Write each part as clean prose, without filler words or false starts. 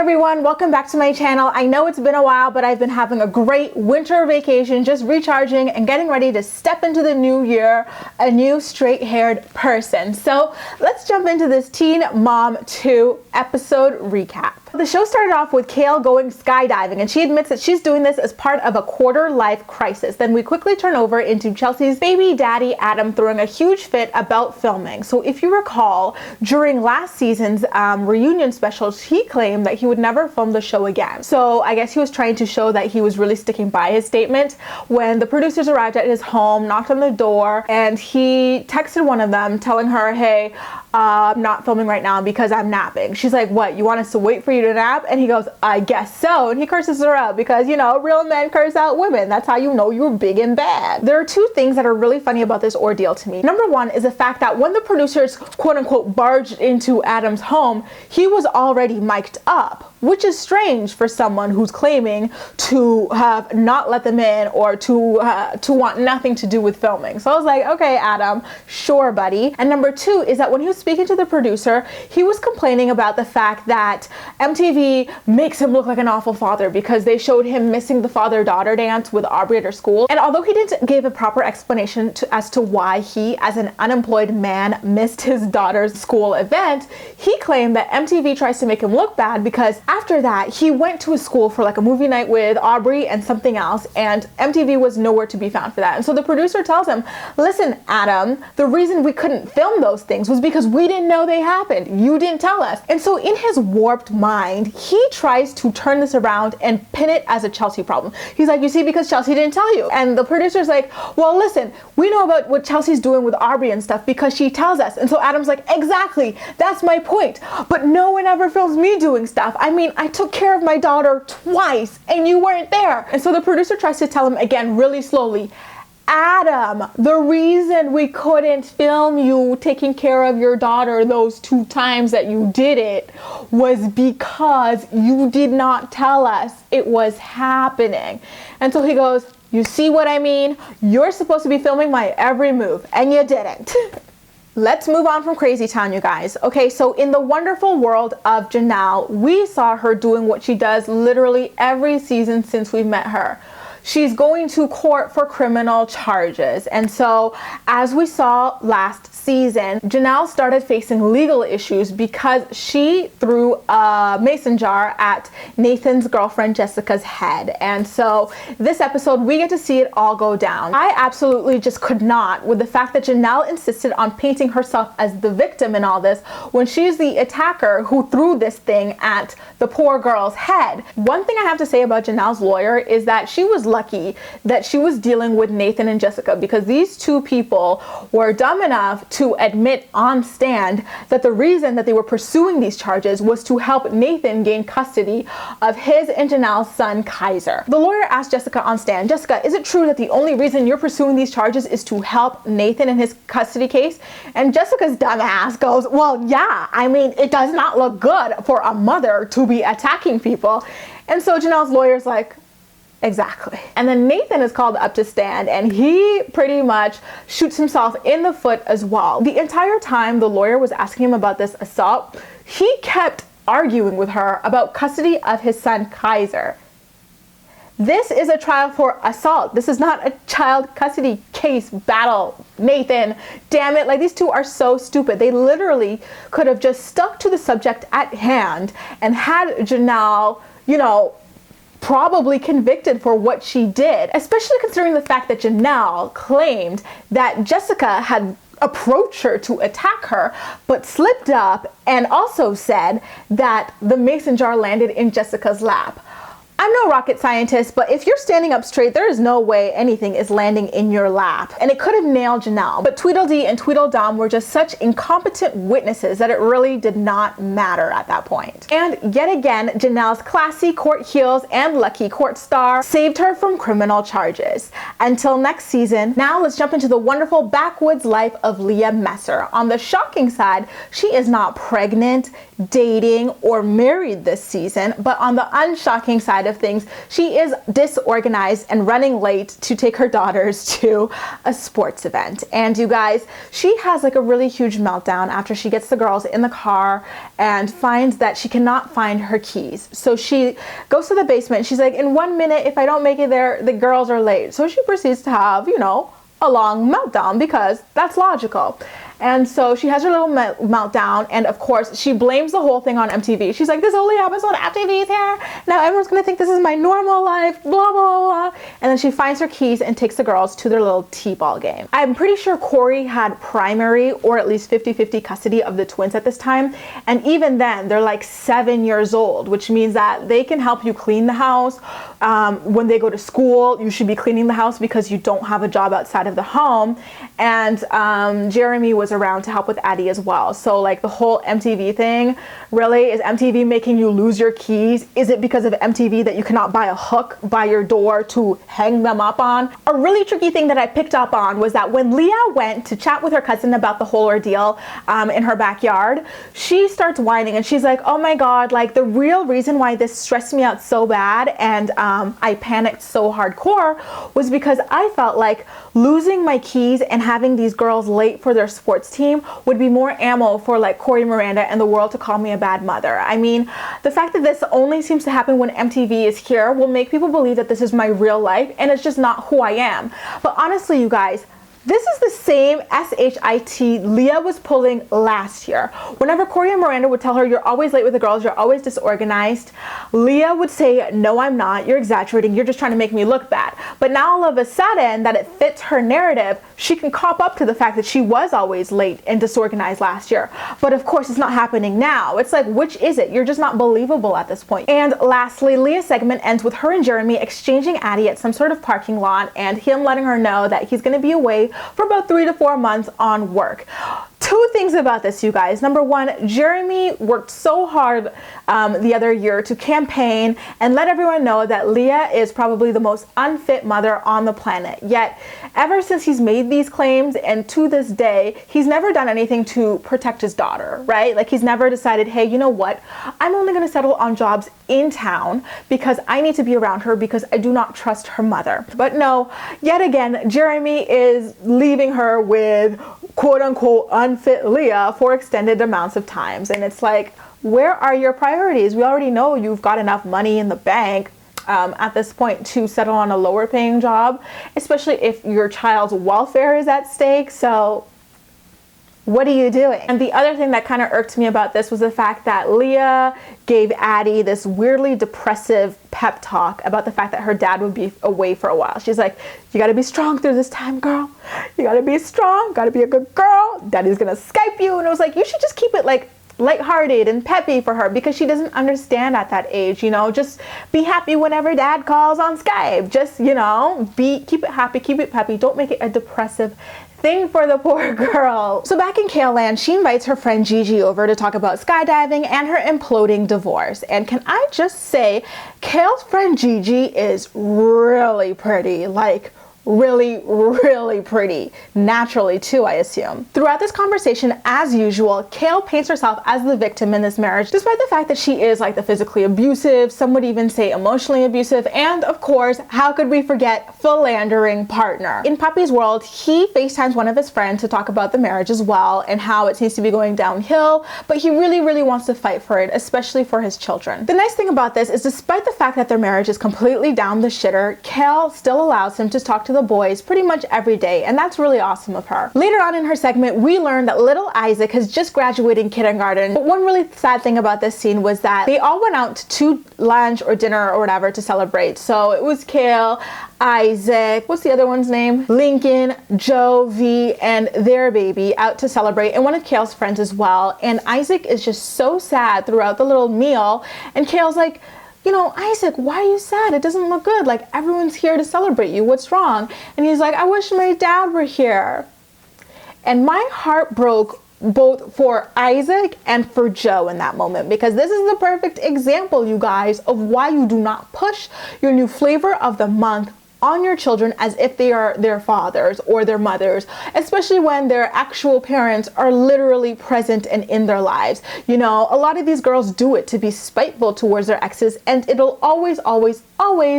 everyone, welcome back to my channel. I know it's been a while, but I've been having a great winter vacation, just recharging and getting ready to step into the new year, a new straight-haired person. So let's jump into this Teen Mom 2 episode recap. The show started off with Kale going skydiving, and she admits that she's doing this as part of a quarter-life crisis. Then we quickly turn over into Chelsea's baby daddy, Adam, throwing a huge fit about filming. So if you recall, during last season's reunion specials, he claimed that he would never film the show again. So I guess he was trying to show that he was really sticking by his statement when the producers arrived at his home, knocked on the door, and he texted one of them telling her, hey, I'm not filming right now because I'm napping. She's like, what, you want us to wait for you to nap? And he goes, I guess so. And he curses her out because, you know, real men curse out women. That's how you know you're big and bad. There are two things that are really funny about this ordeal to me. Number one is the fact that when the producers, quote unquote, barged into Adam's home, he was already mic'd up, which is strange for someone who's claiming to have not let them in or to want nothing to do with filming. So I was like, okay, Adam, sure, buddy. And number two is that when he was speaking to the producer, he was complaining about the fact that MTV makes him look like an awful father because they showed him missing the father-daughter dance with Aubrey at her school. And although he didn't give a proper explanation as to why he, as an unemployed man, missed his daughter's school event, he claimed that MTV tries to make him look bad because after that, he went to his school for like a movie night with Aubrey and something else, and MTV was nowhere to be found for that. And so the producer tells him, listen, Adam, the reason we couldn't film those things was because we didn't know they happened. You didn't tell us. And so in his warped mind, he tries to turn this around and pin it as a Chelsea problem. He's like, you see, because Chelsea didn't tell you. And the producer's like, well, listen, we know about what Chelsea's doing with Aubrey and stuff because she tells us. And so Adam's like, exactly, that's my point. But no one ever films me doing stuff. I mean, I took care of my daughter twice and you weren't there. And so the producer tries to tell him again really slowly, Adam, the reason we couldn't film you taking care of your daughter those 2 times that you did it was because you did not tell us it was happening. And so he goes, you see what I mean? You're supposed to be filming my every move and you didn't. Let's move on from Crazy Town, you guys. Okay, so in the wonderful world of Jenelle, we saw her doing what she does literally every season since we met her. She's going to court for criminal charges. And so as we saw last season, Jenelle started facing legal issues because she threw a mason jar at Nathan's girlfriend Jessica's head. And so this episode, we get to see it all go down. I absolutely just could not with the fact that Jenelle insisted on painting herself as the victim in all this when she's the attacker who threw this thing at the poor girl's head. One thing I have to say about Jenelle's lawyer is that she was lucky that she was dealing with Nathan and Jessica because these two people were dumb enough to admit on stand that the reason that they were pursuing these charges was to help Nathan gain custody of his and Jenelle's son, Kaiser. The lawyer asked Jessica on stand, Jessica, is it true that the only reason you're pursuing these charges is to help Nathan in his custody case? And Jessica's dumb ass goes, well, yeah, I mean, it does not look good for a mother to be attacking people. And so Jenelle's lawyer's like, exactly. And then Nathan is called up to stand and he pretty much shoots himself in the foot as well. The entire time the lawyer was asking him about this assault, he kept arguing with her about custody of his son Kaiser. This is a trial for assault. This is not a child custody case battle. Nathan, damn it, like these two are so stupid. They literally could have just stuck to the subject at hand and had Jenelle, you know, probably convicted for what she did, especially considering the fact that Jenelle claimed that Jessica had approached her to attack her, but slipped up and also said that the mason jar landed in Jessica's lap. I'm no rocket scientist, but if you're standing up straight, there is no way anything is landing in your lap. And it could have nailed Jenelle, but Tweedledee and Tweedledum were just such incompetent witnesses that it really did not matter at that point. And yet again, Jenelle's classy court heels and lucky court star saved her from criminal charges. Until next season, now let's jump into the wonderful backwoods life of Leah Messer. On the shocking side, she is not pregnant, dating, or married this season, but on the unshocking side, side of things, she is disorganized and running late to take her daughters to a sports event. And you guys, she has like a really huge meltdown after she gets the girls in the car and finds that she cannot find her keys. So she goes to the basement. She's like, in 1 minute, if I don't make it there, the girls are late. So she proceeds to have, you know, a long meltdown, because that's logical. And so she has her little meltdown, and of course she blames the whole thing on MTV. She's like, this only happens when MTV's here. Now everyone's gonna think this is my normal life, blah, blah, blah. And then she finds her keys and takes the girls to their little t-ball game. I'm pretty sure Corey had primary or at least 50-50 custody of the twins at this time. And even then, they're like 7 years old, which means that they can help you clean the house. When they go to school, you should be cleaning the house because you don't have a job outside of the home. And Jeremy was around to help with Addie as well. So like the whole MTV thing, really, is MTV making you lose your keys? Is it because of MTV that you cannot buy a hook by your door to hang them up on? A really tricky thing that I picked up on was that when Leah went to chat with her cousin about the whole ordeal in her backyard, she starts whining and she's like, oh my God, like the real reason why this stressed me out so bad and I panicked so hardcore was because I felt like losing my keys and having these girls late for their sports team would be more ammo for like Corey and Miranda and the world to call me a bad mother. I mean, the fact that this only seems to happen when MTV is here will make people believe that this is my real life and it's just not who I am. But honestly, you guys, this is the same SHIT Leah was pulling last year. Whenever Corey and Miranda would tell her, you're always late with the girls, you're always disorganized, Leah would say, no, I'm not, you're exaggerating, you're just trying to make me look bad. But now all of a sudden that it fits her narrative, she can cop up to the fact that she was always late and disorganized last year. But of course, it's not happening now. It's like, which is it? You're just not believable at this point. And lastly, Leah's segment ends with her and Jeremy exchanging Addie at some sort of parking lot and him letting her know that he's going to be away for about 3 to 4 months on work. Two things about this, you guys. Number one, Jeremy worked so hard the other year to campaign and let everyone know that Leah is probably the most unfit mother on the planet. Yet, ever since he's made these claims and to this day, he's never done anything to protect his daughter, right? Like he's never decided, hey, you know what? I'm only going to settle on jobs in town because I need to be around her because I do not trust her mother. But no, yet again, Jeremy is leaving her with quote unquote unfit Leah for extended amounts of times. And it's like, where are your priorities? We already know you've got enough money in the bank at this point to settle on a lower paying job, especially if your child's welfare is at stake. So what are you doing? And the other thing that kind of irked me about this was the fact that Leah gave Addie this weirdly depressive pep talk about the fact that her dad would be away for a while. She's like, you got to be strong through this time, girl. You got to be strong, got to be a good girl. Daddy's going to Skype you. And I was like, you should just keep it like lighthearted and peppy for her because she doesn't understand at that age, you know, just be happy whenever dad calls on Skype. Just, you know, keep it happy, keep it peppy. Don't make it a depressive thing for the poor girl. So back in Kale land, she invites her friend Gigi over to talk about skydiving and her imploding divorce. And can I just say, Kale's friend Gigi is really pretty, like really, really pretty. Naturally too, I assume. Throughout this conversation, as usual, Kale paints herself as the victim in this marriage, despite the fact that she is like the physically abusive, some would even say emotionally abusive, and of course, how could we forget philandering partner? In Puppy's world, he FaceTimes one of his friends to talk about the marriage as well and how it seems to be going downhill, but he really, really wants to fight for it, especially for his children. The nice thing about this is despite the fact that their marriage is completely down the shitter, Kale still allows him to talk to the boys pretty much every day, and that's really awesome of her. Later on in her segment, we learned that little Isaac has just graduated kindergarten, but one really sad thing about this scene was that they all went out to lunch or dinner or whatever to celebrate. So it was Kale, Isaac, what's the other one's name? Lincoln, Joe, V, and their baby out to celebrate, and one of Kale's friends as well. And Isaac is just so sad throughout the little meal, and Kale's like, you know, Isaac, why are you sad? It doesn't look good. Like, everyone's here to celebrate you. What's wrong? And he's like, I wish my dad were here. And my heart broke both for Isaac and for Joe in that moment, because this is the perfect example, you guys, of why you do not push your new flavor of the month on your children as if they are their fathers or their mothers, especially when their actual parents are literally present and in their lives. You know, a lot of these girls do it to be spiteful towards their exes, and it'll always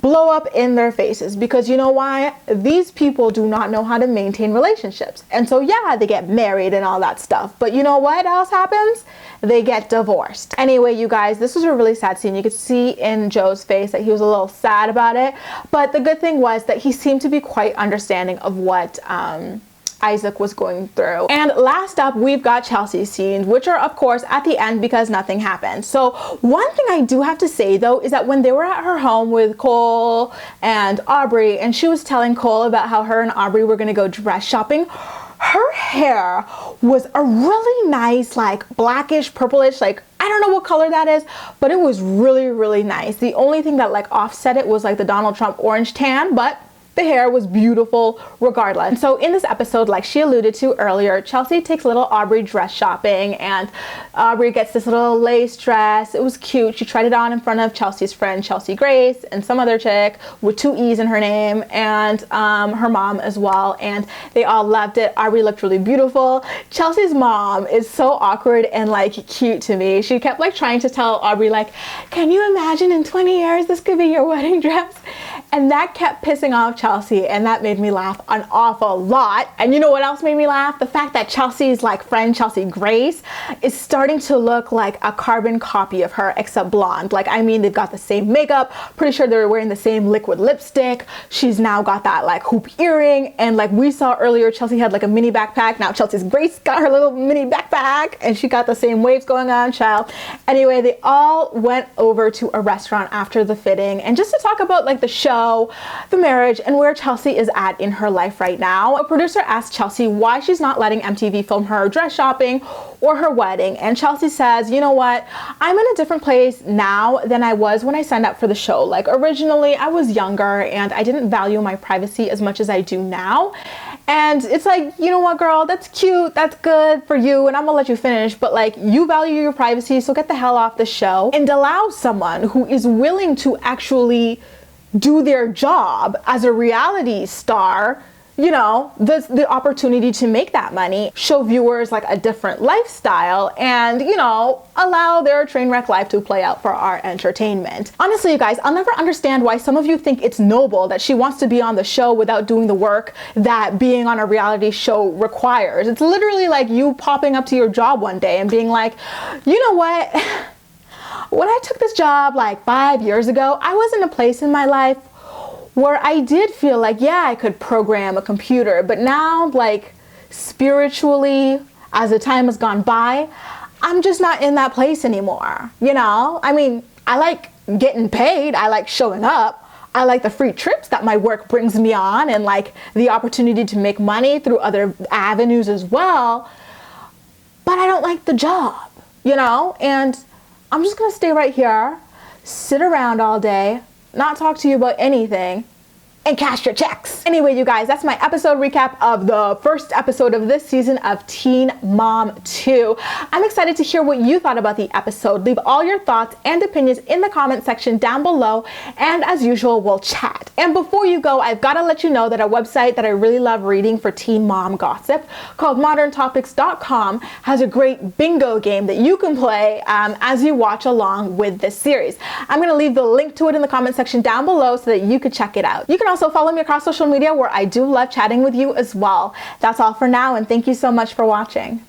blow up in their faces, because you know why? These people do not know how to maintain relationships. And so yeah, they get married and all that stuff, but you know what else happens? They get divorced. Anyway, you guys, this was a really sad scene. You could see in Joe's face that he was a little sad about it, but the good thing was that he seemed to be quite understanding of what Isaac was going through. And last up, we've got Chelsea's scenes, which are of course at the end because nothing happened. So one thing I do have to say though is that when they were at her home with Cole and Aubrey, and she was telling Cole about how her and Aubrey were gonna go dress shopping, her hair was a really nice, like blackish, purplish, like I don't know what color that is, but it was really, really nice. The only thing that like offset it was like the Donald Trump orange tan, but the hair was beautiful regardless. And so in this episode, like she alluded to earlier, Chelsea takes little Aubrey dress shopping, and Aubrey gets this little lace dress. It was cute. She tried it on in front of Chelsea's friend Chelsea Grace and some other chick with 2 E's in her name, and her mom as well, and they all loved it. Aubrey looked really beautiful. Chelsea's mom is so awkward and like cute to me. She kept like trying to tell Aubrey like, can you imagine in 20 years this could be your wedding dress? And that kept pissing off Chelsea, and that made me laugh an awful lot. And you know what else made me laugh? The fact that Chelsea's like friend Chelsea Grace is starting to look like a carbon copy of her, except blonde. Like, I mean, they've got the same makeup. Pretty sure they were wearing the same liquid lipstick. She's now got that like hoop earring, and like we saw earlier, Chelsea had like a mini backpack. Now Chelsea's Grace got her little mini backpack, and she got the same waves going on, child. Anyway, they all went over to a restaurant after the fitting, and just to talk about like the show, the marriage, and where Chelsea is at in her life right now. A producer asked Chelsea why she's not letting MTV film her dress shopping or her wedding, and Chelsea says, you know what, I'm in a different place now than I was when I signed up for the show. Like originally I was younger and I didn't value my privacy as much as I do now. And it's like, you know what, girl, that's cute, that's good for you, and I'm gonna let you finish, but like, you value your privacy, so get the hell off the show and allow someone who is willing to actually do their job as a reality star, you know, the opportunity to make that money, show viewers like a different lifestyle, and, you know, allow their train wreck life to play out for our entertainment. Honestly, you guys, I'll never understand why some of you think it's noble that she wants to be on the show without doing the work that being on a reality show requires. It's literally like you popping up to your job one day and being like, you know what? When I took this job like 5 years ago, I was in a place in my life where I did feel like, yeah, I could program a computer, but now, like, spiritually, as the time has gone by, I'm just not in that place anymore, you know? I mean, I like getting paid, I like showing up, I like the free trips that my work brings me on, and like the opportunity to make money through other avenues as well, but I don't like the job, you know? And I'm just gonna stay right here, sit around all day, not talk to you about anything, and cash your checks. Anyway, you guys, that's my episode recap of the first episode of this season of Teen Mom 2. I'm excited to hear what you thought about the episode. Leave all your thoughts and opinions in the comment section down below, and as usual, we'll chat. And before you go, I've got to let you know that a website that I really love reading for teen mom gossip called moderntopics.com has a great bingo game that you can play as you watch along with this series. I'm going to leave the link to it in the comment section down below so that you can check it out. You can also follow me across social media, where I do love chatting with you as well. That's all for now, and thank you so much for watching.